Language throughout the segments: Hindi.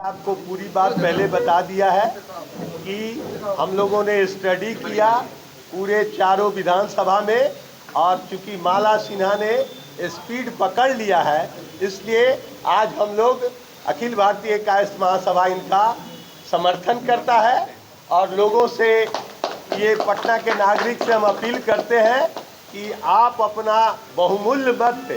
आपको पूरी बात पहले बता दिया है कि हम लोगों ने स्टडी किया पूरे चारों विधानसभा में, और चूंकि माला सिन्हा ने स्पीड पकड़ लिया है, इसलिए आज हम लोग अखिल भारतीय कायस्थ महासभा इनका समर्थन करता है। और लोगों से, ये पटना के नागरिक से हम अपील करते हैं कि आप अपना बहुमूल्य मत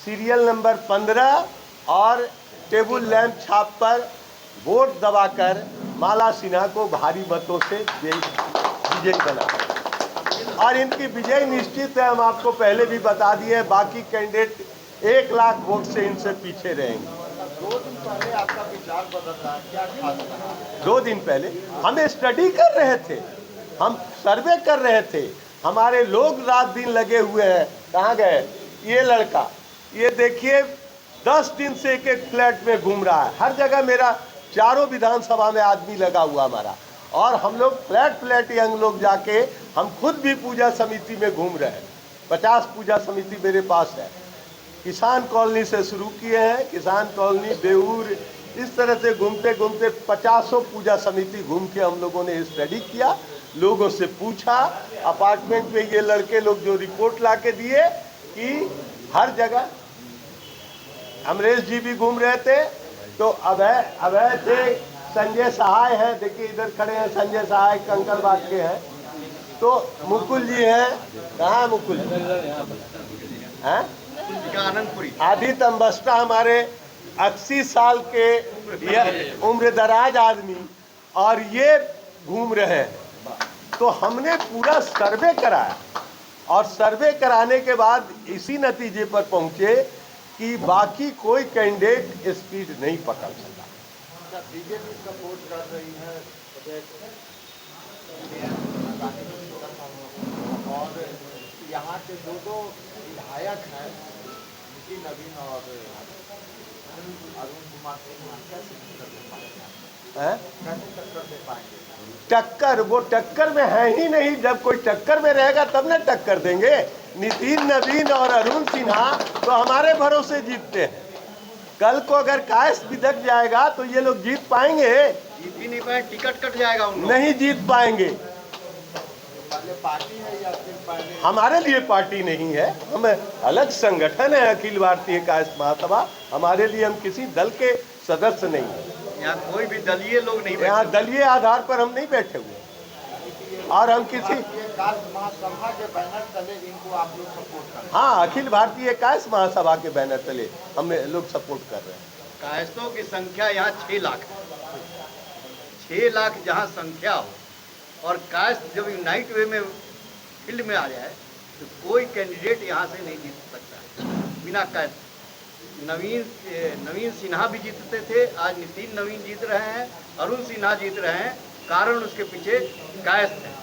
सीरियल नंबर 15 और टेबल लैंप छाप पर वोट दबाकर माला सिन्हा को भारी मतों से विजयी बना, और इनकी विजय निश्चित है। हम आपको पहले भी बता दिए, बाकी कैंडिडेट 1 लाख वोट से इनसे पीछे रहेंगे। 2 दिन पहले आपका विचार बदला है, क्या खास रहा? 2 दिन पहले हम स्टडी कर रहे थे, हम सर्वे कर रहे थे, हमारे लोग रात दिन लगे हुए हैं। कहाँ गए ये लड़का? ये देखिए 10 दिन से एक फ्लैट में घूम रहा है, हर जगह मेरा चारों विधानसभा में आदमी लगा हुआ हमारा, और हम लोग फ्लैट यंग लोग जाके हम खुद भी पूजा समिति में घूम रहे हैं। 50 पूजा समिति मेरे पास है। किसान कॉलोनी से शुरू किए हैं, किसान कॉलोनी, बेऊर, इस तरह से घूमते घूमते 50 पूजा समिति घूम के हम लोगों ने स्टडी किया, लोगों से पूछा। अपार्टमेंट में ये लड़के लोग जो रिपोर्ट ला के दिए कि हर जगह, अमरेश जी भी घूम रहे थे, तो अभय थे, संजय सहाय हैं, देखिए इधर खड़े हैं संजय सहाय, कंकड़बाग के हैं, तो मुकुल जी हैं। कहाँ है मुकुल जी? हैं आनंदपुरी। आदित्य अम्बस्टा हमारे 80 साल के उम्र दराज आदमी, और ये घूम रहे हैं। तो हमने पूरा सर्वे कराया, और सर्वे कराने के बाद इसी नतीजे पर पहुंचे कि बाकी कोई कैंडिडेट स्पीड नहीं पकड़ सका। बीजेपी सपोर्ट कर रही है और यहाँ के 2 विधायक हैं, नितिन नवीन और अरुण कुमार सिंह, कैसे टक्कर दे पाएंगे? टक्कर, वो टक्कर में है ही नहीं। जब कोई टक्कर में रहेगा तब ना टक्कर देंगे। नितिन नवीन और अरुण सिन्हा तो हमारे भरोसे जीतते हैं। कल को अगर कायस्थ बिदक जाएगा तो ये लोग जीत पाएंगे? जीत भी नहीं पाए, टिकट कट जाएगा उन लोग। नहीं जीत पाएंगे। पार्टी है या फिर पहले? हमारे लिए पार्टी नहीं है, हम अलग संगठन है, अखिल भारतीय कायस्थ महासभा। हमारे लिए, हम किसी दल के सदस्य नहीं है। यहाँ कोई भी दलीय लोग नहीं, यहाँ दलीय आधार पर हम नहीं बैठे हुए, और हम किसी महासभा के बैनर तले इनको आप लोग सपोर्ट कर रहे हैं? हाँ, अखिल भारतीय कायस्थ महासभा के बैनर तले हम लोग सपोर्ट कर रहे हैं। कायस्थों की संख्या यहाँ 6 लाख है। 6 लाख जहाँ संख्या हो, और कायस्थ जब यूनाइट वे में फील्ड में आ जाए, तो कोई कैंडिडेट यहाँ से नहीं जीत सकता है बिना कायस्थ। नवीन सिन्हा भी जीतते थे, आज नितिन नवीन जीत रहे हैं, अरुण सिन्हा जीत रहे हैं। कारण उसके पीछे कायस्थ है।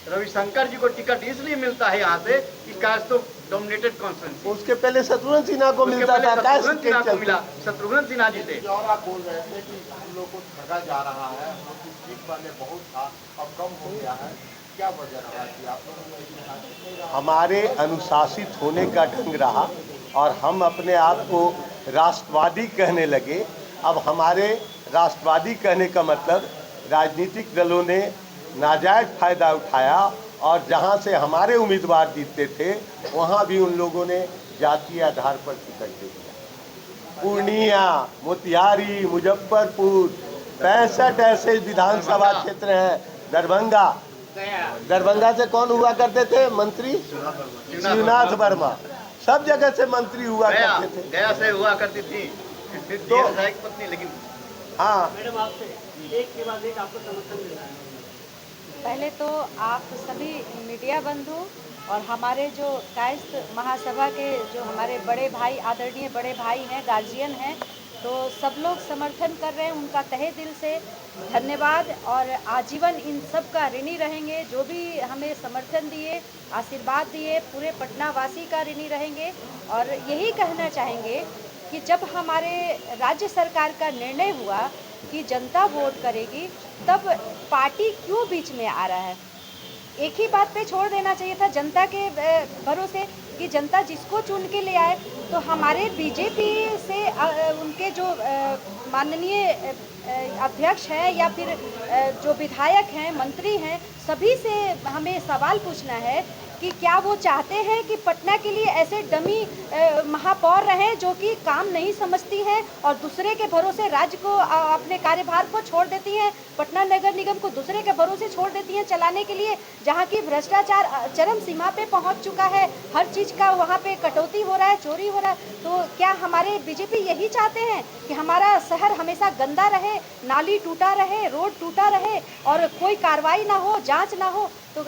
रविशंकर जी को टिकट इसलिए मिलता है यहाँ से कि कायस्थ तो डोमिनेटेड कॉन्स्टिट्यूएंसी। उसके पहले शत्रुघ्न सिन्हा को मिलता था, शत्रुघ्न सिन्हा को मिला, शत्रुघ्न सिन्हा जीते। और आप बोल रहे थे कि हम लोग को ठगा जा रहा है, हम लोग की सीट पहले बहुत था, अब कम हो गया है, क्या वजह रहा कि आप लोग? हमारे अनुशासित होने का ढंग रहा, और हम अपने आप को राष्ट्रवादी कहने लगे। अब हमारे राष्ट्रवादी कहने का मतलब, राजनीतिक दलों ने नाजायज फायदा उठाया, और जहां से हमारे उम्मीदवार जीतते थे वहां भी उन लोगों ने जातीय आधार पर टिकट दे दिया। पूर्णिया, मोतिहारी, मुजफ्फरपुर, 65 ऐसे विधानसभा क्षेत्र हैं। दरभंगा से कौन हुआ करते थे मंत्री? शिवनाथ वर्मा। सब जगह से मंत्री हुआ करते थे। गया से हुआ करती थी तो पत्नी, लेकिन हाँ, मैडम आपसे एक के बाद एक आपको समर्थन मिल रहा है। पहले तो आप सभी मीडिया बंधु और हमारे जो कायस्थ महासभा के जो हमारे बड़े भाई, आदरणीय बड़े भाई हैं, गार्जियन हैं, तो सब लोग समर्थन कर रहे हैं। उनका तहे दिल से धन्यवाद, और आजीवन इन सब का ऋणी रहेंगे। जो भी हमें समर्थन दिए, आशीर्वाद दिए, पूरे पटना वासी का ऋणी रहेंगे। और यही कहना चाहेंगे कि जब हमारे राज्य सरकार का निर्णय हुआ कि जनता वोट करेगी, तब पार्टी क्यों बीच में आ रहा है? एक ही बात पे छोड़ देना चाहिए था, जनता के भरोसे कि जनता जिसको चुन के ले आए। तो हमारे बीजेपी से उनके जो माननीय अध्यक्ष हैं या फिर जो विधायक हैं, मंत्री हैं, सभी से हमें सवाल पूछना है कि क्या वो चाहते हैं कि पटना के लिए ऐसे डमी महापौर रहें जो कि काम नहीं समझती हैं और दूसरे के भरोसे राज्य को अपने कार्यभार को छोड़ देती हैं, पटना नगर निगम को दूसरे के भरोसे छोड़ देती हैं चलाने के लिए, जहां की भ्रष्टाचार चरम सीमा पे पहुंच चुका है, हर चीज़ का वहां पे कटौती हो रहा है, चोरी हो रहा है। तो क्या हमारे बीजेपी यही चाहते हैं कि हमारा शहर हमेशा गंदा रहे, नाली टूटा रहे, रोड टूटा रहे और कोई कार्रवाई ना हो, जाँच ना हो? तो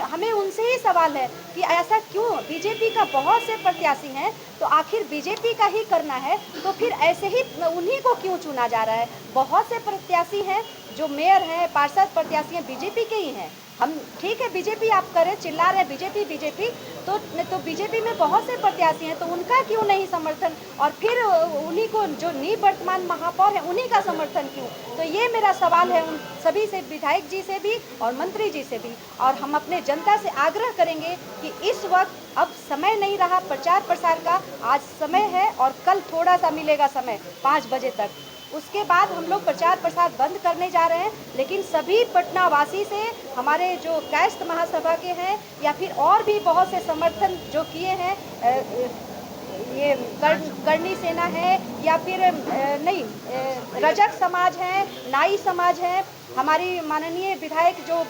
हमें उनसे ही सवाल है कि ऐसा क्यों? बीजेपी का बहुत से प्रत्याशी हैं, तो आखिर बीजेपी का ही करना है तो फिर ऐसे ही उन्हीं को क्यों चुना जा रहा है? बहुत से प्रत्याशी हैं जो मेयर हैं, पार्षद प्रत्याशी हैं, बीजेपी के ही हैं। हम ठीक है, बीजेपी आप करें, चिल्ला रहे बीजेपी बीजेपी, तो बीजेपी में बहुत से प्रत्याशी हैं, तो उनका क्यों नहीं समर्थन? और फिर उन्हीं को जो निवर्तमान महापौर हैं उन्हीं का समर्थन क्यों? तो ये मेरा सवाल है उन सभी से, विधायक जी से भी और मंत्री जी से भी। और हम अपने जनता से आग्रह करेंगे कि इस वक्त अब समय नहीं रहा प्रचार प्रसार का, आज समय है और कल थोड़ा सा मिलेगा समय 5 बजे तक, उसके बाद हम लोग प्रचार प्रसार बंद करने जा रहे हैं। लेकिन सभी पटना वासी से, हमारे जो कायस्थ महासभा के हैं या फिर और भी बहुत से समर्थन जो किए हैं, ये करनी सेना है या फिर नहीं, रजक समाज है, नाई समाज है, हमारी माननीय विधायक जो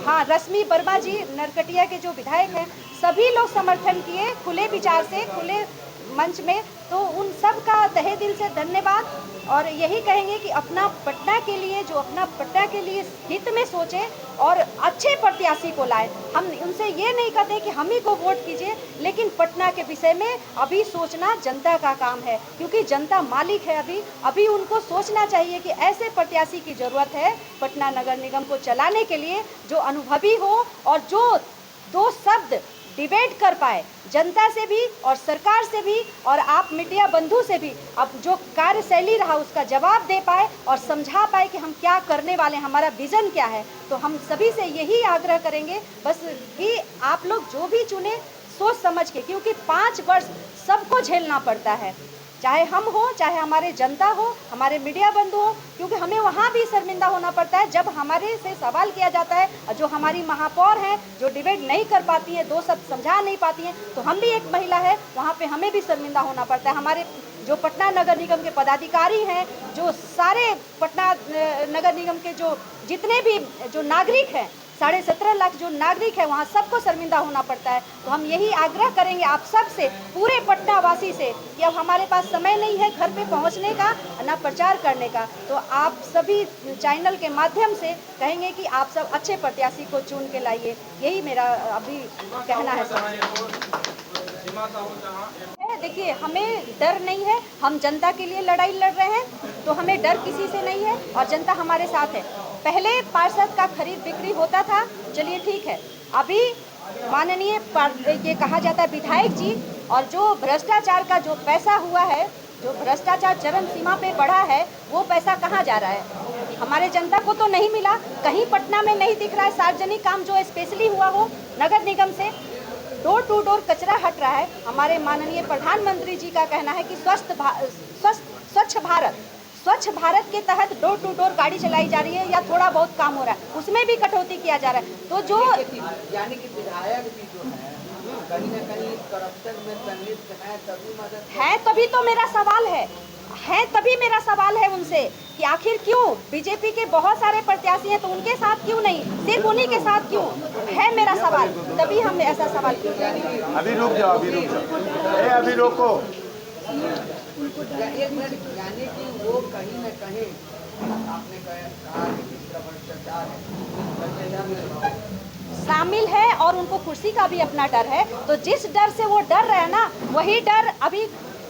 हाँ रश्मि वर्मा जी नरकटिया के जो विधायक हैं, सभी लोग समर्थन किए खुले विचार से, खुले मंच में। तो उन सब का तहे दिल से धन्यवाद। और यही कहेंगे कि अपना पटना के लिए, जो अपना पटना के लिए हित में सोचे और अच्छे प्रत्याशी को लाए। हम उनसे ये नहीं कहते कि हम ही को वोट कीजिए, लेकिन पटना के विषय में अभी सोचना जनता का काम है, क्योंकि जनता मालिक है। अभी उनको सोचना चाहिए कि ऐसे प्रत्याशी की ज़रूरत है पटना नगर निगम को चलाने के लिए, जो अनुभवी हो और जो 2 शब्द डिबेट कर पाए जनता से भी और सरकार से भी और आप मीडिया बंधु से भी, अब जो कार्यशैली रहा उसका जवाब दे पाए और समझा पाए कि हम क्या करने वाले हैं, हमारा विज़न क्या है। तो हम सभी से यही आग्रह करेंगे बस कि आप लोग जो भी चुने सोच समझ के, क्योंकि 5 वर्ष सबको झेलना पड़ता है, चाहे हम हो, चाहे हमारे जनता हो, हमारे मीडिया बंधु हो, क्योंकि हमें वहाँ भी शर्मिंदा होना पड़ता है जब हमारे से सवाल किया जाता है। और जो हमारी महापौर हैं जो डिबेट नहीं कर पाती हैं, 2 शब्द समझा नहीं पाती हैं, तो हम भी एक महिला है, वहाँ पे हमें भी शर्मिंदा होना पड़ता है। हमारे जो पटना नगर निगम के पदाधिकारी हैं, जो सारे पटना नगर निगम के जो जितने भी जो नागरिक हैं, 17.5 लाख जो नागरिक है, वहाँ सबको शर्मिंदा होना पड़ता है। तो हम यही आग्रह करेंगे आप सब से, पूरे पटना वासी से, कि अब हमारे पास समय नहीं है घर पे पहुँचने का, ना प्रचार करने का। तो आप सभी चैनल के माध्यम से कहेंगे कि आप सब अच्छे प्रत्याशी को चुन के लाइए, यही मेरा अभी कहना है। देखिए, हमें डर नहीं है, हम जनता के लिए लड़ाई लड़ रहे हैं, तो हमें डर किसी से नहीं है और जनता हमारे साथ है। पहले पार्षद का खरीद बिक्री होता था, चलिए ठीक है, अभी माननीय ये कहा जाता है विधायक जी, और जो भ्रष्टाचार का जो पैसा हुआ है, जो भ्रष्टाचार चरम सीमा पे बढ़ा है, वो पैसा कहाँ जा रहा है? हमारे जनता को तो नहीं मिला, कहीं पटना में नहीं दिख रहा है सार्वजनिक काम जो स्पेशली हुआ हो नगर निगम से। डोर टू डोर कचरा हट रहा है। हमारे माननीय प्रधानमंत्री जी का कहना है कि स्वच्छ भारत के तहत डोर टू डोर गाड़ी चलाई जा रही है या थोड़ा बहुत काम हो रहा है, उसमें भी कटौती किया जा रहा है। तो जो यानी कि विधायक भी जो है कहीं न कहीं करप्शन में संलिप्त है, तभी मदद है, तभी तो मेरा सवाल है, तभी मेरा सवाल है उनसे कि आखिर क्यों बीजेपी के बहुत सारे प्रत्याशी हैं, तो उनके साथ क्यों नहीं, सिर्फ उन्हीं के साथ क्यों है, मेरा सवाल। तभी हम ऐसा सवाल क्यों। अभी रुक जाओ, अभी रोको। एक मिनट, यानी कि वो कहीं न कहीं आपने कहा कि भ्रष्टाचार है शामिल है और उनको कुर्सी का भी अपना डर है। तो जिस डर से वो डर रहे हैं ना, वही डर अभी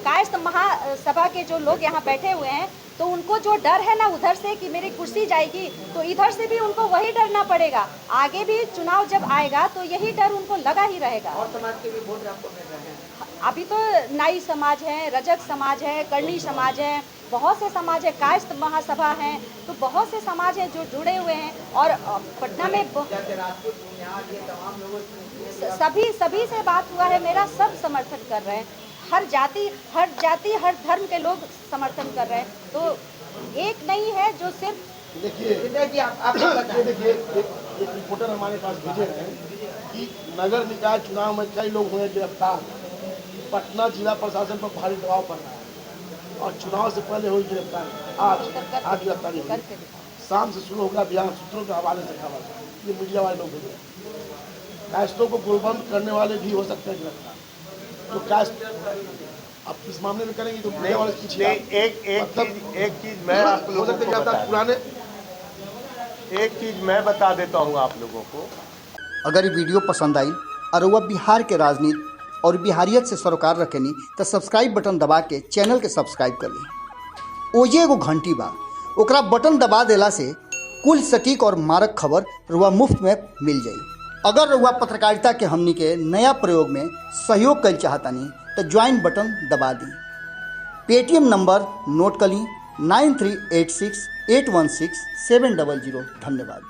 कायस्थ महासभा के जो लोग यहाँ बैठे हुए हैं, तो उनको जो डर है ना उधर से कि मेरी कुर्सी जाएगी, तो इधर से भी उनको वही डरना पड़ेगा। आगे भी चुनाव जब आएगा तो यही डर उनको लगा ही रहेगा। और समाज के भी वोट आपको मिल रहे हैं? अभी तो नाई समाज है, रजक समाज है, करनी समाज है, बहुत से समाज है, कायस्थ महासभा है, तो बहुत से समाज हैं जो जुड़े हुए हैं। और पटना में जैसे राजपूत, ये तमाम लोगों सभी से बात हुआ है मेरा, सब समर्थन कर रहे हैं। हर जाति हर धर्म के लोग समर्थन कर रहे हैं। तो एक नहीं है जो सिर्फ देखिए आप बताएं। देखिए एक रिपोर्टर हमारे पास भेजे हैं कि नगर निकाय चुनाव में कई लोग हुए गिरफ्तार। पटना जिला प्रशासन पर भारी दबाव पड़ रहा है और चुनाव से पहले हुई गिरफ्तारी आज गिरफ्तारी हुई। शाम से शुरू होगा अभियान, सूत्रों के हवाले से खबर, ये मीडिया वाले लोग भेजे। कायस्तों को गोलबंद करने वाले भी हो सकते हैं गिरफ्तार। तो कायस्त अब इस मामले में करेंगे तो मीडिया वाले की एक चीज मैं आप लोगों को पुराने एक चीज मैं बता देता हूँ आप लोगों को। अगर ये वीडियो पसंद आई और वह बिहार के राजनीति और बिहारियत से सरोकार रखेनी तो सब्सक्राइब बटन दबा के चैनल के सब्सक्राइब कर ली। ओजे एगो घंटी बा, ओकरा बटन दबा देला से कुल सटीक और मारक खबर रुआ मुफ्त में मिल जाई। अगर रुआ पत्रकारिता के हमनी के नया प्रयोग में सहयोग कर चाहतानी तो ज्वाइन बटन दबा दी। पेटीएम नंबर नोट कर ली 9386816700। धन्यवाद।